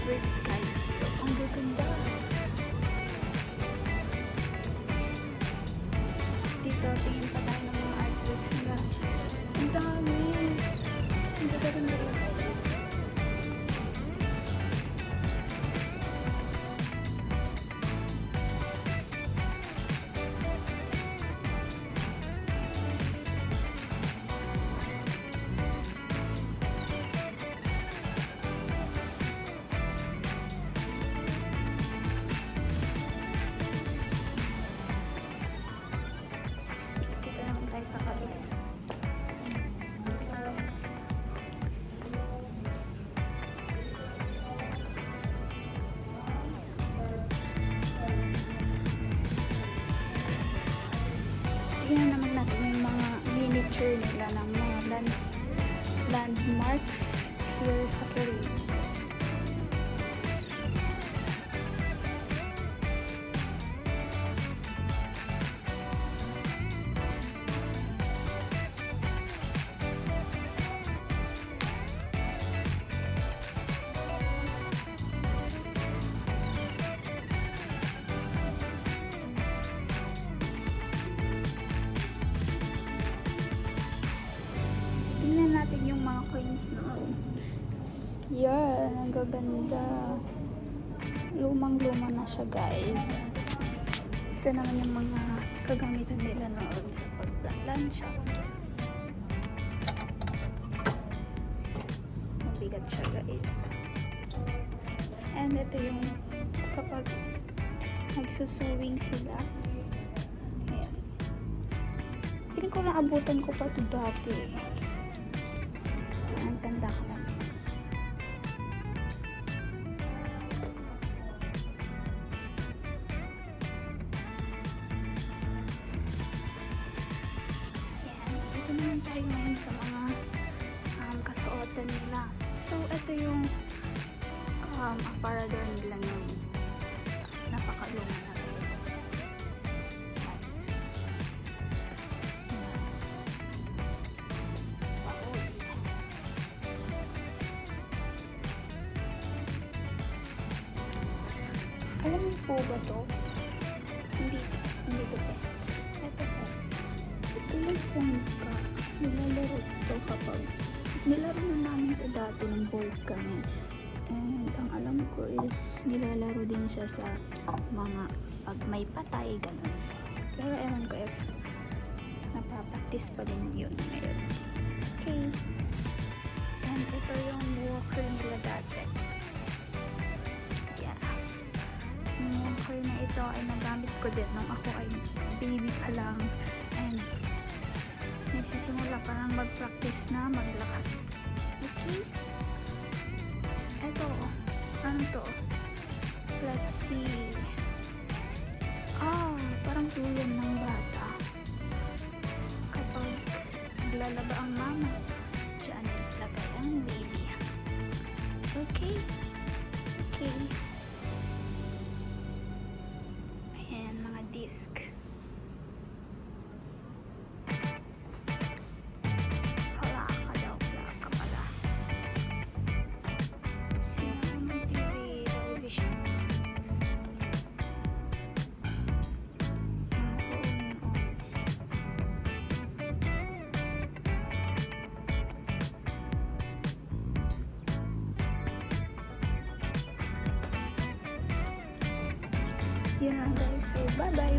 artworks guys. So, ang gaganda. Dito, tingin pa tayo ng mga artworks nila. Ang dami. Ang gaganda guys. Dito naman tayo sa kabila. Tingnan naman natin yung mga miniature nila ng mga landmarks here sa Peru. Tingnan natin yung mga coins noon. Yan, ang gaganda. Lumang-luma na siya guys. Ito naman yung mga kagamitan nila noon sa pagplansya. Mabigat siya guys. And ito yung kapag nagsusuwing sila. Ayan. Piling ko naabutan ko pa ito dati. Ang tanda ka na. Yan. Ito naman tayo ngayon sa mga kasuotan nila. So, ito yung aparador nila ng napakaluma na guys. Alam niyo po ba to? Hindi to po. Ito po. Ito yung sangka. Nilalaro ito kapag nilaro na namin ito dati ng board kami. And ang alam ko is nilalaro din siya sa mga pag may patay, ganun. Pero ewan ko if napapractice pa din yun ngayon. Okay. And ito yung walker nila dati. Yung walker na ito ay nagamit ko din nung ako ay baby pa lang and nagsisimula pa lang mag-practice na maglakad. Okay? Ito, ano to? Let's see. Parang tuyan ng bata. Kapag naglalaba ang mama, dyan naglagay ang baby. Okay? Okay. Ayan, mga disc. Hala ka daw, wala ka pala. Cinema TV, television. Yun lang guys, so bye bye.